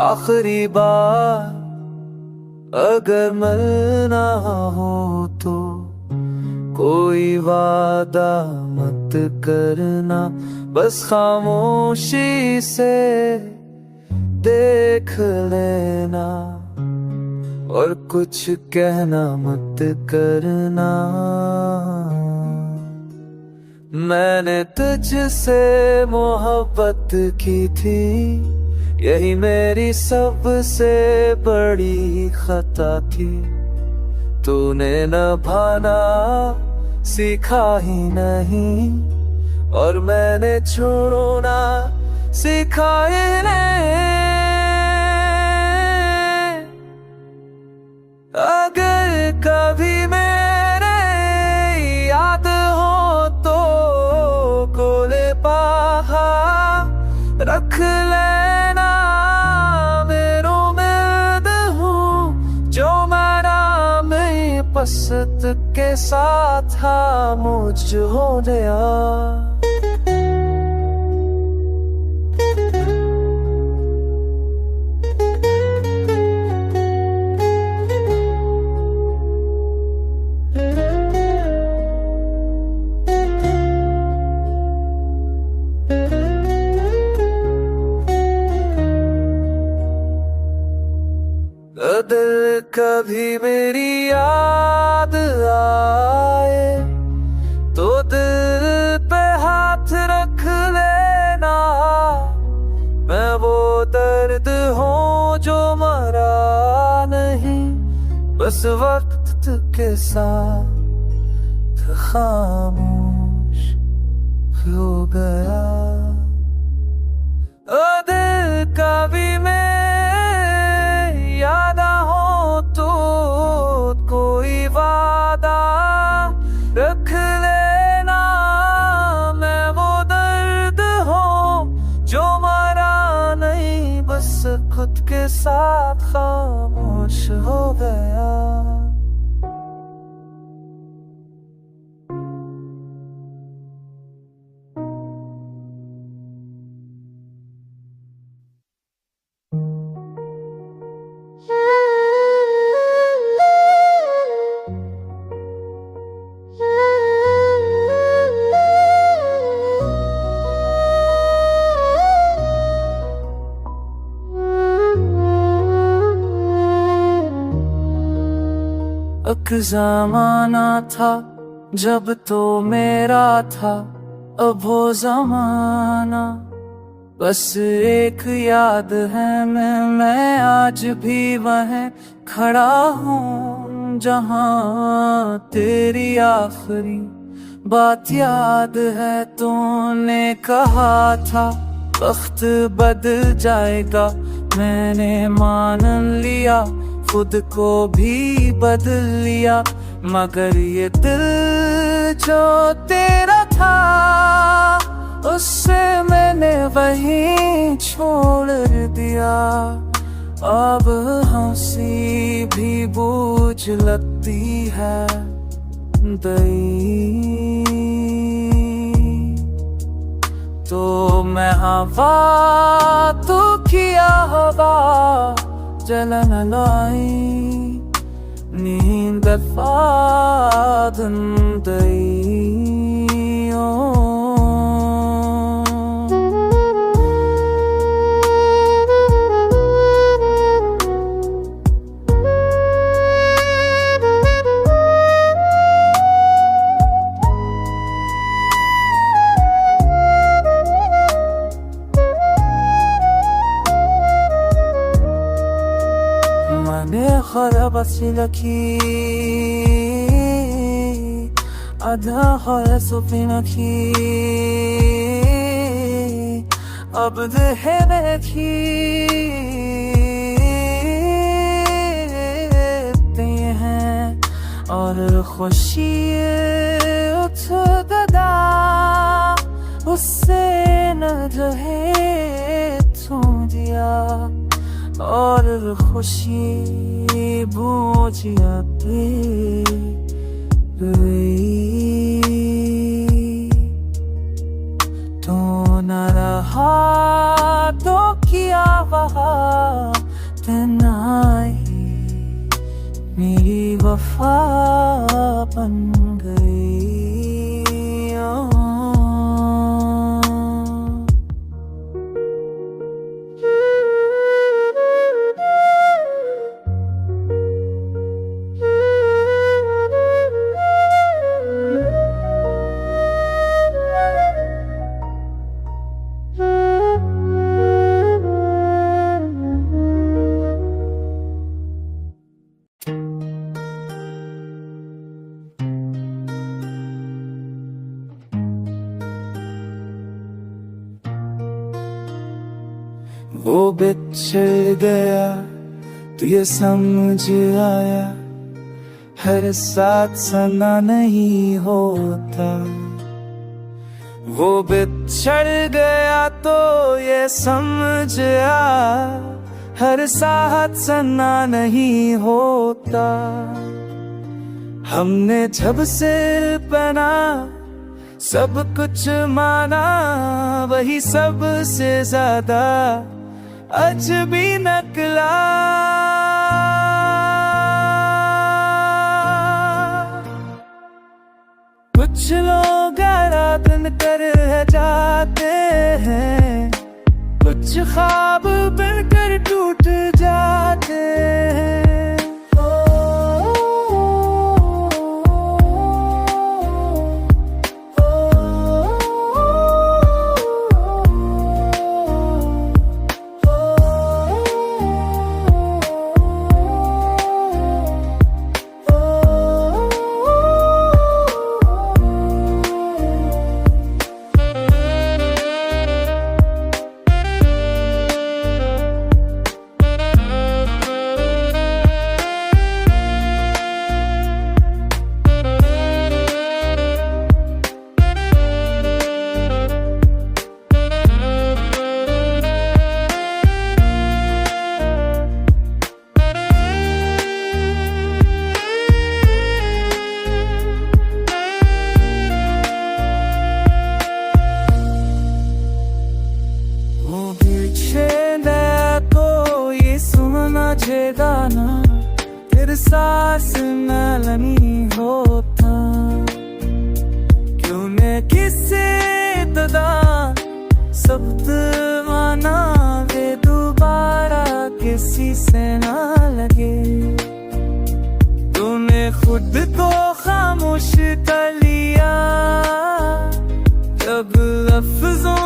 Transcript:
आखिरी बार अगर मिलना हो तो कोई वादा मत करना, बस खामोशी से देख लेना और कुछ कहना मत करना। मैंने तुझसे मोहब्बत की थी, यही मेरी सबसे बड़ी खता थी। तूने निभाना सीखा ही नहीं और मैंने छोड़ना सीखा ही नहीं। अगर कभी मेरे याद हो तो कोले पाहा रख लेना। मेरो उम्मीद हूँ जो मेरा मैं पसत के साथ खामोश हो गया। दिल कभी मेरी याद आए तो दिल पे हाथ रख लेना। मैं वो दर्द हूँ जो मरा नहीं, बस वक्त के साथ खामोश हो गया। ओ दिल कभी मैं याद हो तो कोई वादा रख लेना। मैं वो दर्द हूँ जो मरा नहीं, बस खुद के साथ खामोश हो गया। एक ज़माना था जब तो मेरा था, अब वो ज़माना बस एक याद है। मैं आज भी वहीं खड़ा हूँ जहाँ तेरी आखिरी बात याद है। तूने कहा था वक्त बदल जाएगा, मैंने मान लिया, खुद को भी बदल लिया। मगर ये दिल जो तेरा था उससे मैंने वहीं छोड़ दिया। अब हंसी भी बूझ लगती है दई, तो मैं हवा तू किया हवा जलन लाई नींद फादन दई। खराब लखी आधा है सुफी अब है हैं और खुशी उठ गदा उससे न रहे तू दिया और खुशी बूझ जाती तो न रहा तो किया वहाँ मेरी वफा बन गई। वो बिछड़ गया तो ये समझ आया, हर साथ सना नहीं होता। वो बिछड़ गया तो ये समझ आया, हर साथ सना नहीं होता। हमने जब से पहना सब कुछ माना, वही सबसे ज्यादा अजबी निकला। कुछ लोग आराधन कर जाते हैं, कुछ ख्वाब बनकर टूट जाते हैं। गाना तेरे सांस नलनी होता, क्यों ने किसे तदा सब्त माना वे दोबारा किसी से ना लगे। तूने खुद को खामोश कर लिया जब लफ्जों